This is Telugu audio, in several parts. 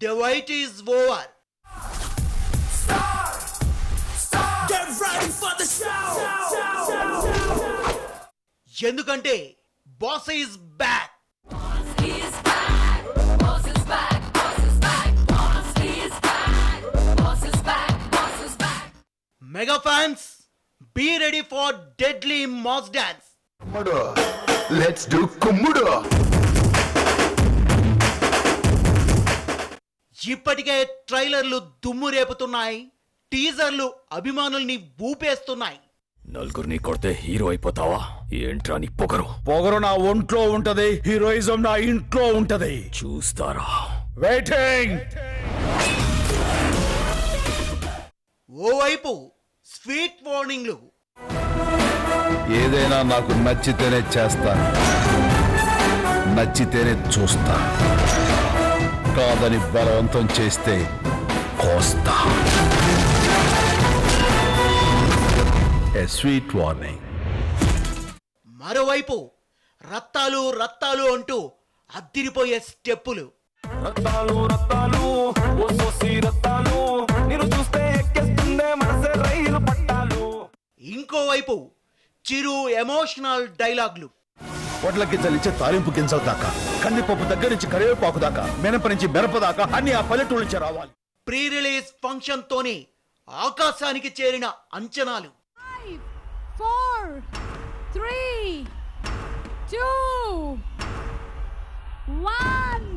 The wait is over. Get ready for the show. ఎందుకంటే boss is back. Mega fans, be ready for deadly moss dance. Let's do Kumudo. ఇప్పటికే ట్రైలర్లు దుమ్ము రేపుతున్నాయి, టీజర్లు అభిమానుల్ని ఊపేస్తున్నాయి. నలుగురిని కొడితే హీరో అయిపోతావా? ఏంట్రా నీ పొగరు? పొగరు నా ఒంట్లో ఉంటది, హీరోయిజం నా ఇంట్లో ఉంటది. చూస్తారా? వెయిటింగ్. ఓవైపు స్వీట్ వార్నింగ్లు. ఏదైనా నాకు నచ్చితేనే చేస్తాను, నచ్చితేనే చూస్తా. కాదని బలవంతం చేస్తే కోస్తా. A sweet warning. మరోవైపు రత్తాలు రత్తాలు అంటూ అద్దిరిపోయే స్టెప్పులు. రత్తాలు రత్తాలు ఓ సోసి రత్తాలు నిన్ను చూస్తే ఎక్కేస్తుందే మనసే రైలు పట్టాలు. ఇంకోవైపు చిరు ఎమోషనల్ డైలాగ్లు. పొట్లకి చలించే తాలింపు గింజల దాకా, కందిపప్పు దగ్గర నుంచి కరివేపాకు దాకా, మినప నుంచి మిరప దాకా అన్ని ఆ పల్లెటూరు నుంచి రావాలి. ప్రీ రిలీజ్ ఫంక్షన్ తోనే ఆకాశానికి చేరిన అంచనాలు. 5, 4, 3, 2, 1.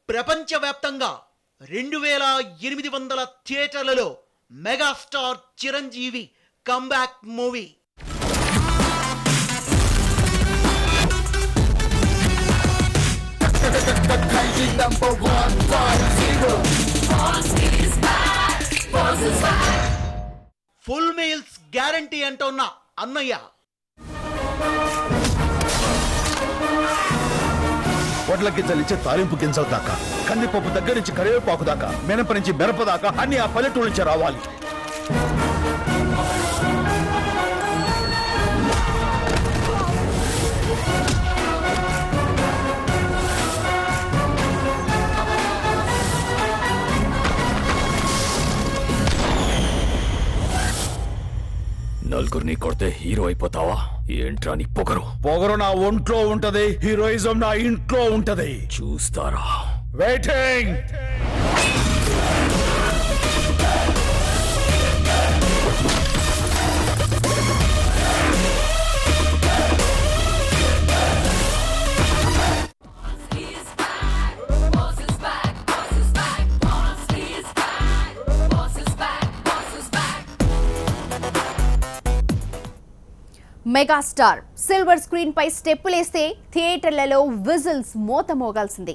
ప్రపంచవ్యాప్తంగా 2800 థియేటర్లలో megastar Chiranjeevi comeback movie. Full meals guarantee అంటున్న అన్నయ్య. పొట్లకి చలించే తాలింపు గింజల దాకా, కందిపప్పు దగ్గర నుంచి కరివేపాకు దాకా, మినప నుంచి మిరప దాకా అన్ని ఆ పల్లెటూరు నుంచి రావాలి. నలుగురిని కొడితే హీరో అయిపోతావా? ఏంట్రా నీ పొగరు? పొగరు నా ఒంట్లో ఉంటది, హీరోయిజం నా ఇంట్లో ఉంటది. చూస్తారా? వెయిటింగ్. మెగాస్టార్ సిల్వర్ స్క్రీన్ పై స్టెప్పులేస్తే థియేటర్లలో విజిల్స్ మోత మోగాల్సిందే.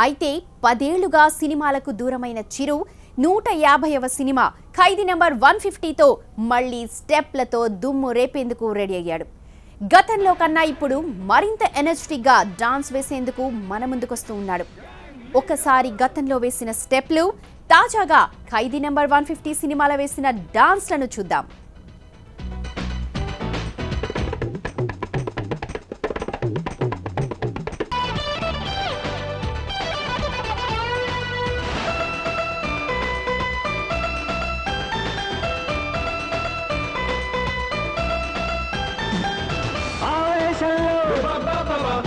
అయితే 10 ఏళ్లుగా సినిమాలకు దూరమైన చిరు 150వ సినిమా ఖైదీ నంబర్ 150తో మళ్లీ స్టెప్లతో దుమ్ము రేపేందుకు రెడీ అయ్యాడు. గతంలో కన్నా ఇప్పుడు మరింత ఎనర్జెటిక్గా డాన్స్ వేసేందుకు మన ముందుకొస్తూ ఉన్నాడు. ఒకసారి గతంలో వేసిన స్టెప్లు, తాజాగా ఖైదీ నంబర్ 150 సినిమాలో వేసిన డాన్స్లను చూద్దాం.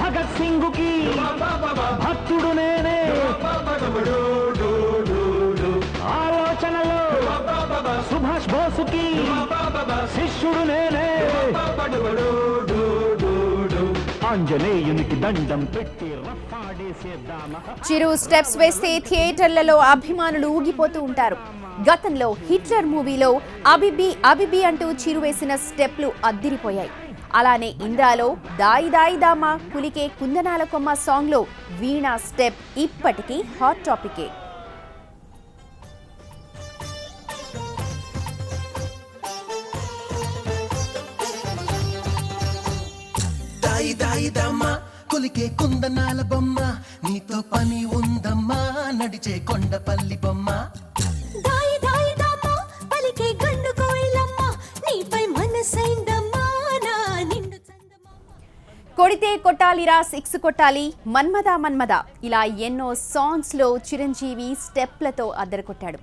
భగత్ సింగ్ కి భక్తుడు నేనే, ఆలోచనలో సుభాష్ బోసుకి శిష్యుడు నేనే, ఆంజనేయునికి దండం పెట్టి రఫాడేసేద్దామా. చిరు స్టెప్స్ వేస్తే థియేటర్లలో అభిమానులు ఊగిపోతూ ఉంటారు. గతంలో హిట్లర్ మూవీలో అబిబి అబిబి అంటూ చిరు వేసిన స్టెప్లు అద్దిరిపోయాయి. అలానే ఇంద్రాలో దాయి దాయి దామా కులికే కుందనాల కొమ్మ సాంగ్లో వీణా స్టెప్ ఇప్పటికీ హాట్ టాపికే. దాయి దాయి దమ్మా కొలికే కుందనాల బొమ్మ, నీతో పని ఉందమ్మా నడిచే కొండపల్లి బొమ్మ. మనసైందమ్మా నా నిండు చందమా. కొడితే కొట్టాలిరా సిక్స్ కొట్టాలి మన్మద మన్మద ఇలా ఎన్నో సాంగ్స్లో చిరంజీవి స్టెప్లతో అద్దరకొట్టాడు.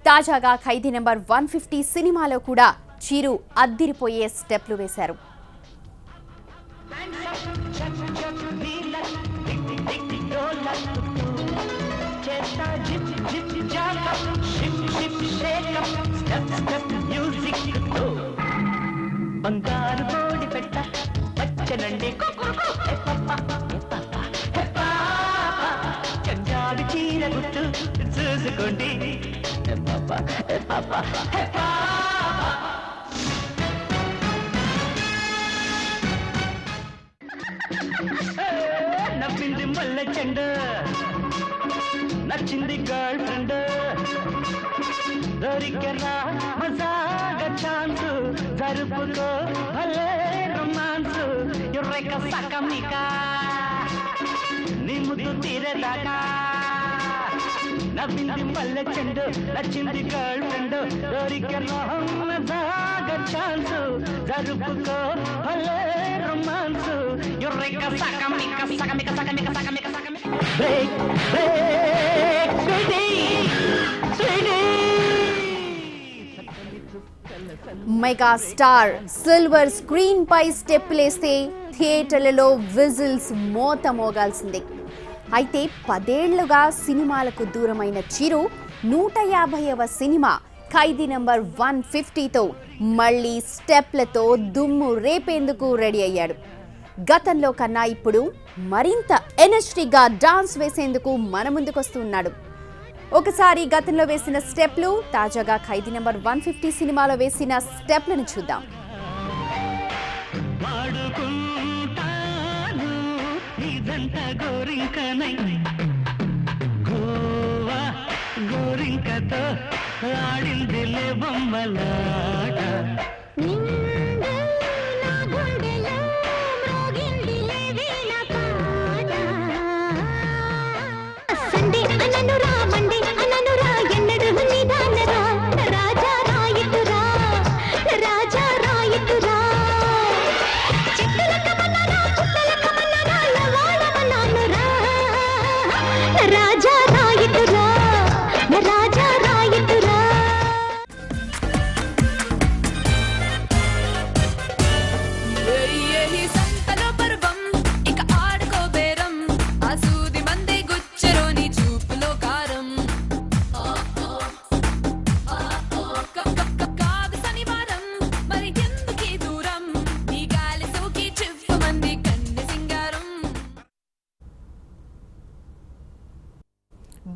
తాజాగా ఖైదీ నెంబర్ 150 సినిమాలో కూడా చిరు అద్దిరిపోయే స్టెప్లు వేశారు. బంగారు కోడి పెట్ట పచ్చనండి చంగాడు చీర గుట్టు చూసుకోండి నవ్వింది మల్లె చెండ నచ్చింది గర్ల్ ఫ్రెండ్ దొరికరా మజాగా ఛాన్స్ జరుపుకో భలే రొమాన్స్ ఎర్రెక సకమిక నీ ముద్దు తీరేదాకా నవ్వింది మల్లె చెండు నచ్చింది గర్ల్ ఫ్రెండ్ దొరికరా మజాగా ఛాన్స్ జరుపుకో భలే రొమాన్స్ ఎర్రెక సకమిక సకమిక సకమిక సకమిక సకమిక break break sweetie sweetie megastar silver screen పై స్టెప్పులేస్తే థియేటర్లలో విజిల్స్ మోత మోగాల్సిందే. అయితే 10 ఏళ్లుగా సినిమాలకు దూరమైన చిరు 150వ సినిమా ఖైదీ నెంబర్ 150తో మళ్ళీ స్టెప్లతో దుమ్ము రేపేందుకు రెడీ అయ్యాడు. గతంలో కన్నా ఇప్పుడు మరింత ఎనర్జెటిక్గా డాన్స్ వేసేందుకు మన ముందుకొస్తున్నాడు. ఒకసారి గతంలో వేసిన స్టెప్లు, తాజాగా ఖైదీ నెంబర్ 150 సినిమాలో వేసిన స్టెప్లను చూద్దాం. గోరింకతో ఆడిందిలే బొమ్మలాట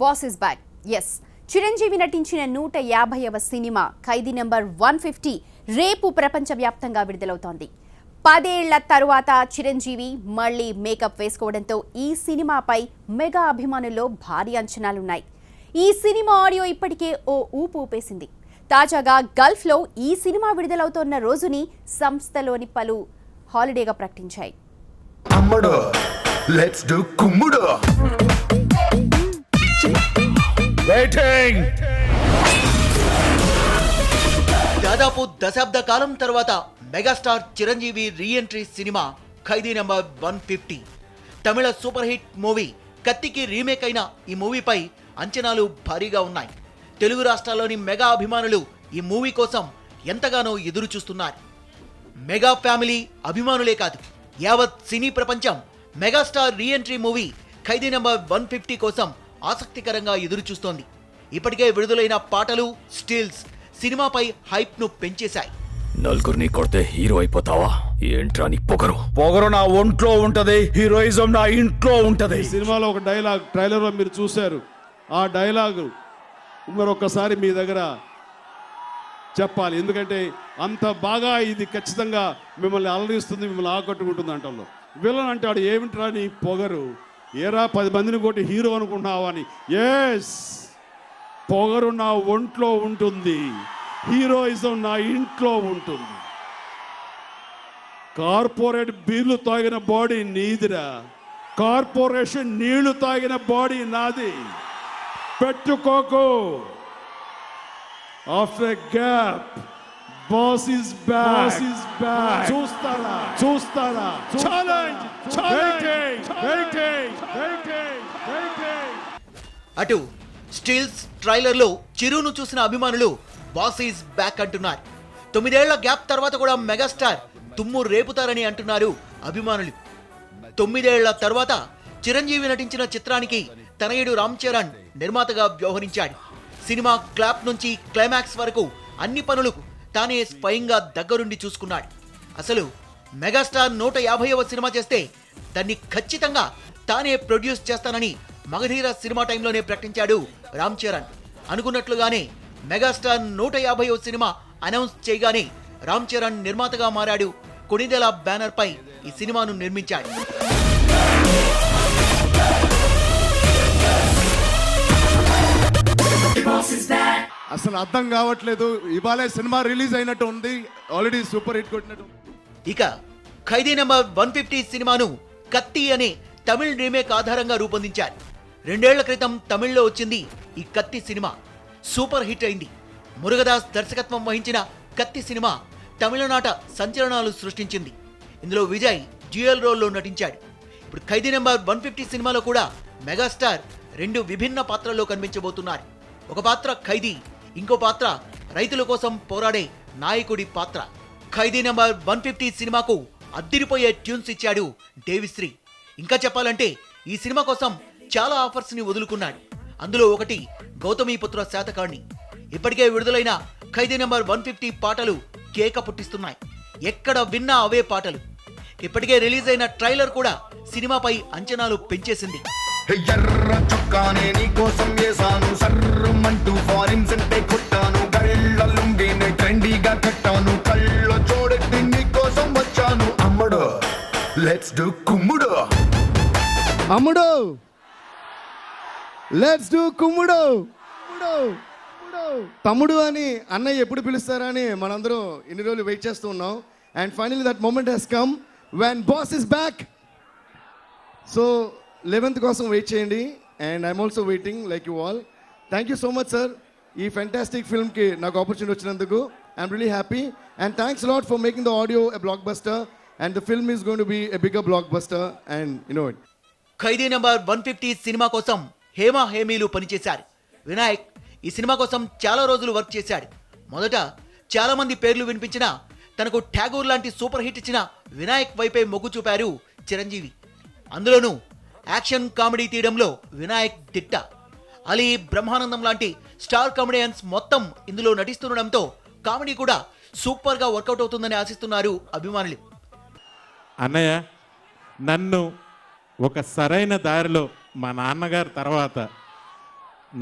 boss is back. Yes, Chiranjeevi నటించిన 150వ సినిమా ఖైదీ నెంబర్ 150 రేపు ప్రపంచవ్యాప్తంగా విడుదలవుతోంది. 10 ఏళ్ల తరువాత చిరంజీవి మళ్లీ మేకప్ వేసుకోవడంతో ఈ సినిమాపై మెగా అభిమానుల్లో భారీ అంచనాలున్నాయి. ఈ సినిమా ఆడియో ఇప్పటికే ఓ ఊపు ఊపేసింది. తాజాగా గల్ఫ్లో ఈ సినిమా విడుదలవుతోన్న రోజుని సంస్థలోని పలు హాలిడేగా ప్రకటించాయి. అమ్మడు లెట్స్ డు కుమ్ముడు. దాదాపు దశాబ్ద కాలం తర్వాత మెగాస్టార్ చిరంజీవి రీఎంట్రీ సినిమా ఖైదీ నెంబర్ 150. తమిళ సూపర్ హిట్ మూవీ కత్తికి రీమేక్ అయిన ఈ మూవీపై అంచనాలు భారీగా ఉన్నాయి. తెలుగు రాష్ట్రాల్లోని మెగా అభిమానులు ఈ మూవీ కోసం ఎంతగానో ఎదురు చూస్తున్నారు. మెగా ఫ్యామిలీ అభిమానులే కాదు, యావత్ సినీ ప్రపంచం మెగాస్టార్ రీఎంట్రీ మూవీ ఖైదీ నెంబర్ 150 కోసం ఆసక్తికరంగా ఎదురు చూస్తోంది. ఇప్పటికే విడుదలైన పాటలు, స్టిల్స్ సినిమాపై హైప్ ను పెంచేశాయి. నలుగురిని కొడితే హీరో అయిపోతావా? ఏంట్రా నీ పొగరు? పొగరు నా ఒంట్లో ఉంటది, హీరోయిజం నా ఇంట్లో ఉంటది. సినిమాలో ఒక డైలాగ్ ట్రైలర్లో మీరు చూశారు. ఆ డైలాగు మరొకసారి మీ దగ్గర చెప్పాలి, ఎందుకంటే అంత బాగా ఇది ఖచ్చితంగా మిమ్మల్ని అలరిస్తుంది, మిమ్మల్ని ఆకట్టుకుంటుంది. అంటలో విలన్ అంటాడు, ఏమిట్రా నీ పొగరు, ఏరా 10 మందిని కొట్టి హీరో అనుకుంటున్నావా అని. ఎస్, పొగరు నా ఒంట్లో ఉంటుంది, హీరోయిజం నా ఇంట్లో ఉంటుంది. కార్పొరేట్ బీర్లు తాగిన బాడీ నీదిరా, కార్పొరేషన్ నీళ్లు తాగిన బాడీ నాది. పెట్టుకోకు. After gap boss is back చూస్తారా ఛాలెంజ్ అటు స్టిల్స్ ట్రైలర్లో చిరును చూసిన అభిమానులు బాస్ ఈజ్ బ్యాక్ అంటున్నారు. 9 ఏళ్ల గ్యాప్ తర్వాత కూడా మెగాస్టార్ తుమ్ము రేపుతారని అంటున్నారు అభిమానులు. 9 ఏళ్ల తర్వాత చిరంజీవి నటించిన చిత్రానికి తనయుడు రామ్ చరణ్ నిర్మాతగా వ్యవహరించాడు. సినిమా క్లాప్ నుంచి క్లైమాక్స్ వరకు అన్ని పనులు తానే స్వయంగా దగ్గరుండి చూసుకున్నాడు. అసలు మెగాస్టార్ 150వ సినిమా చేస్తే దాన్ని ఖచ్చితంగా తానే ప్రొడ్యూస్ చేస్తానని మగధీర సినిమా టైంలోనే ప్రకటించాడు రామ్ చరణ్. అనుకున్నట్లుగానే మెగాస్టార్ 150వ సినిమా అనౌన్స్ చేయగానే రామ్ చరణ్ నిర్మాతగా మారాడు. కొణిదెల బ్యానర్ పై ఈ సినిమాను నిర్మించాడు. అసలు అర్థం కావట్లేదు. ఇవాళ సినిమా రిలీజ్ అయినట్టు ఉంది, ఆల్రెడీ సూపర్ హిట్ కొట్టినట్టు. ఇక ఖైదీ నెంబర్ 150 సినిమాను కత్తి అనే తమిళ్ రీమేక్ ఆధారంగా రూపొందించారు. 2 ఏళ్ల క్రితం తమిళ్లో వచ్చింది ఈ కత్తి సినిమా. సూపర్ హిట్ అయింది. మురుగదాస్ దర్శకత్వం వహించిన కత్తి సినిమా తమిళనాట సంచలనాలు సృష్టించింది. ఇందులో విజయ్ డ్యూయల్ రోల్లో నటించాడు. ఇప్పుడు ఖైదీ నెంబర్ 150 సినిమాలో కూడా మెగాస్టార్ 2 విభిన్న పాత్రల్లో కనిపించబోతున్నారు. ఒక పాత్ర ఖైదీ, ఇంకో పాత్ర రైతుల కోసం పోరాడే నాయకుడి పాత్ర. ఖైదీ నెంబర్ 150 సినిమాకు అద్దిరిపోయే ట్యూన్స్ ఇచ్చాడు దేవిశ్రీ. ఇంకా చెప్పాలంటే ఈ సినిమా కోసం చాలా ఆఫర్స్ ని వదులుకున్నాడు. అందులో ఒకటి గౌతమీపుత్ర శాతకర్ణి. ఇప్పటికే విడుదలైన ఖైదీ నెంబర్ 150 పాటలు కేక పుట్టిస్తున్నాయి. ఎక్కడ విన్నా అవే పాటలు. ఇప్పటికే రిలీజ్ అయిన ట్రైలర్ కూడా సినిమాపై అంచనాలు పెంచేసింది. ఎర్ర చొక్కానే నీ కోసం వేసాను, సర్రమంటూ ఫారిన్ సెంటే కొట్టాను, గళ్ళ లుంగినే ట్రెండీగా కట్టాను, కళ్ళ చూడెత్తి నీ కోసం వచ్చాను. అమ్మడు లెట్స్ డు కుమ్ముడు, అమ్ముడు లెట్స్ డూ కుమ్ముడు. తమ్ముడు అని అన్నయ్య ఎప్పుడు పిలుస్తారా అని మనందరం ఇన్ని రోజులు వెయిట్ చేస్తూ ఉన్నాం. And finally that moment has come when boss is back. So 11th కోసం వెయిట్ చేయండి. And I'm also waiting like you all. Thank you so much sir, ఈ ఫెంటాస్టిక్ ఫిల్మ్కి నాకు ఆపర్చునిటీ వచ్చినందుకు. I'm really happy and thanks lot for making the audio a blockbuster and the film is going to be a bigger blockbuster. And you know it. Khaidi number 150 సినిమా కోసం హేమా హేమీలు పనిచేశారు. వినాయక్ ఈ సినిమా కోసం చాలా రోజులు వర్క్ చేశాడు. మొదట చాలా మంది పేర్లు వినిపించినా తనకు ఠాగూర్ లాంటి సూపర్ హిట్ ఇచ్చిన వినాయక్ వైపే మొగ్గు చూపారు చిరంజీవి. అందులోనూ యాక్షన్ కామెడీ తీయడంలో వినాయక్ దిట్ట. అలీ, బ్రహ్మానందం లాంటి స్టార్ కామెడియన్స్ మొత్తం ఇందులో నటిస్తుండడంతో కామెడీ కూడా సూపర్గా వర్కౌట్ అవుతుందని ఆశిస్తున్నారు అభిమానులు. అన్నయ్య, నన్ను ఒక సరైన దారిలో మా నాన్నగారు తర్వాత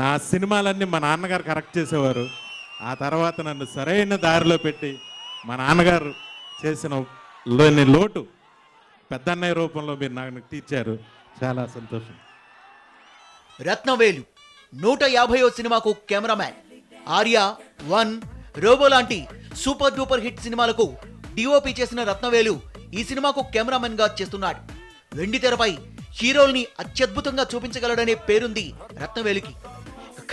నా సినిమాలన్నీ మా నాన్నగారు కరెక్ట్ చేసేవారు. ఆ తర్వాత నన్ను సరైన దారిలో పెట్టి మా నాన్నగారు చేసిన లోటు పెద్దన్నయ్య రూపంలో మీరు నాకు తీర్చారు. చాలా సంతోషం. రత్నవేలు 150వ సినిమాకు కెమెరామ్యాన్. ఆర్య, 1, రోబో లాంటి సూపర్ డూపర్ హిట్ సినిమాలకు డిఓపి చేసిన రత్నవేలు ఈ సినిమాకు కెమెరామెన్ గా చేస్తున్నాడు. వెండి తెరపై హీరోల్ని అత్యద్భుతంగా చూపించగలడనే పేరుంది రత్నవేలుకి.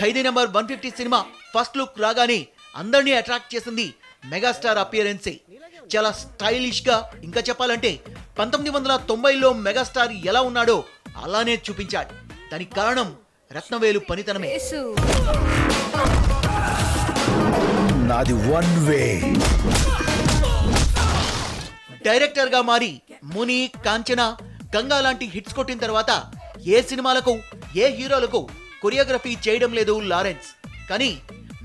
ఖైదీ నెంబర్ 150 సినిమా ఫస్ట్ లుక్ రాగానే అందరినీ అట్రాక్ట్ చేసింది మెగాస్టార్ అపియరెన్సే. చాలా స్టైలిష్ గా, ఇంకా చెప్పాలంటే 1990లో మెగాస్టార్ ఎలా ఉన్నాడో అలానే చూపించాడు. దానికి కారణం రత్నవేలు పనితనమే. నాది వన్ వే. డైరెక్టర్ గా మారి ముని, కాంచన, గంగా లాంటి హిట్స్ కొట్టిన తర్వాత ఏ సినిమాలకు ఏ హీరోలకు కొరియోగ్రఫీ చేయడం లేదు లారెన్స్. కానీ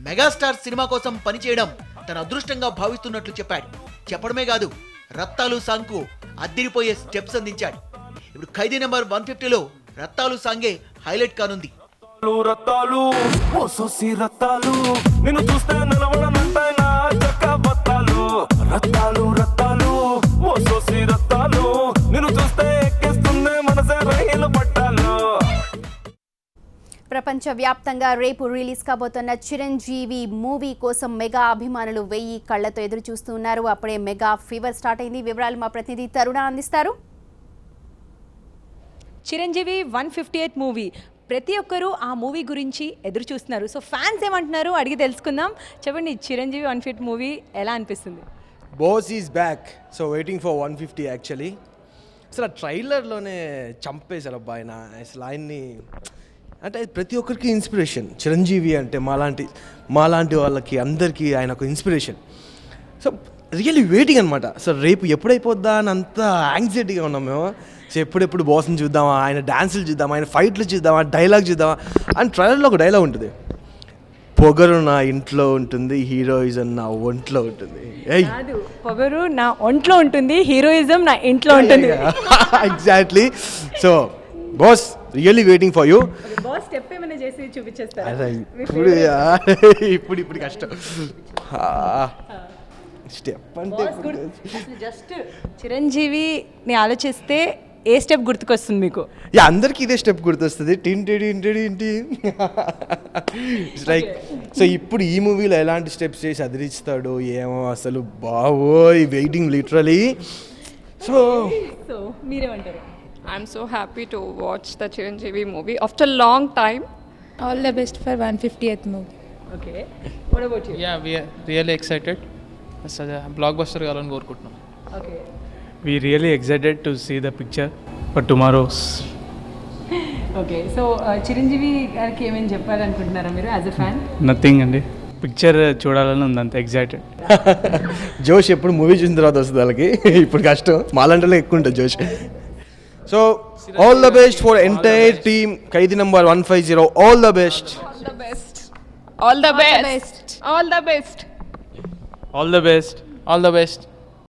మెగాస్టార్ సినిమా కోసం పనిచేయడం తన అదృష్టంగా భావిస్తున్నట్లు చెప్పాడు. చెప్పడమే కాదు, రత్తాలు సాంగ్కు అద్దిరిపోయే స్టెప్స్ అందించాడు. ఇప్పుడు ఖైదీ నెంబర్ 150లో రత్తాలు సాంగే హైలైట్ కానుంది. రత్తాలు ఓ సోసి రత్తాలు, నిన్ను చూస్తే నిలవడనంటాయి నా చక్క బత్తాలు. రత్తాలు రత్తాలు ఓ సోసి రత్తాలు, నిన్ను చూస్తే ఎక్కిస్తుంది మనసే రైలు పట్టాలు. ప్రపంచవ్యాప్తంగా రేపు రిలీజ్ కాబోతున్న చిరంజీవి మూవీ కోసం మెగా అభిమానులు 1000 కళ్లతో ఎదురు చూస్తున్నారు. అప్పుడే మెగా ఫీవర్ స్టార్ట్ అయింది. వివరాలు మా ప్రతినిధి తరుణ అందిస్తారు. చిరంజీవి 158 మూవీ ప్రతి ఒక్కరూ ఆ మూవీ గురించి ఎదురు చూస్తున్నారు. సో ఫ్యాన్స్ ఏమంటున్నారు అడిగి తెలుసుకుందాం. చెప్పండి, చిరంజీవి 150 మూవీ ఎలా అనిపిస్తుంది? Boss is back, so waiting for 150 actually. అసలు ఆ ట్రైలర్లోనే చంపేశారు అబ్బా ఆయన. అసలు ఆయన్ని అంటే ప్రతి ఒక్కరికి ఇన్స్పిరేషన్. చిరంజీవి అంటే మాలాంటి వాళ్ళకి అందరికీ ఆయన ఒక ఇన్స్పిరేషన్. సో రియల్లీ వెయిటింగ్ అనమాట. సో రేపు ఎప్పుడైపోద్దా అని అంత యాంగ్జైటీగా ఉన్నాం మేము. సో ఎప్పుడెప్పుడు బాస్ని చూద్దామా, ఆయన డ్యాన్సులు చూద్దామా, ఆయన ఫైట్లు చూద్దామా, డైలాగ్ చూద్దామా. అండ్ ట్రైలర్లో ఒక డైలాగ్ ఉంటుంది, పొగరు నా ఇంట్లో ఉంటుంది, హీరోయిజం నా ఒంట్లో ఉంటుంది. పొగరు నా ఒంట్లో ఉంటుంది, హీరోయిజం నా ఇంట్లో ఉంటుంది. Exactly. So boss really waiting for you. Boss step ఏమైనా చేసి చూపించేస్తారా? ఇప్పుడు కష్టం. స్టెప్ అంటే జస్ట్ చిరంజీవిని ఆలోచిస్తే ఏ స్టెప్ గుర్తుకొస్తుంది మీకు? అందరికీ ఇదే స్టెప్ గుర్తొస్తుంది, టిన్ లైక్. సో ఇప్పుడు ఈ మూవీలో ఎలాంటి స్టెప్స్ చేసి అదిరిస్తాడో ఏమో అసలు, బావోయ్ వెయిటింగ్ లిటరలీ. సో మీరేమంటారు? I'm so happy to watch the Chiranjeevi movie after a long time. All the best for 150th movie. Okay. What about you? Yeah, we are really excited. Such a blockbuster కావాలని కోరుకుంటున్నాం. Okay. We really excited to see the picture for tomorrow's. Okay. So Chiranjeevi గారికి ఏమేమి చెప్పాలనుకుంటున్నారా మీరు యాజ్ ఎ ఫ్యాన్? నథింగ్ అండి, పిక్చర్ చూడాలని ఉంది, అంత ఎగ్జైటెడ్. జోష్ ఎప్పుడు మూవీ చూసిన తర్వాత వస్తుంది వాళ్ళకి, ఇప్పుడు కష్టం. మాలంటలో ఎక్కువ ఉంటుంది జోష్. So all the best for entire team, Kaidi number 150, all the best. All the best. All the best. All the best. All the best. All the best.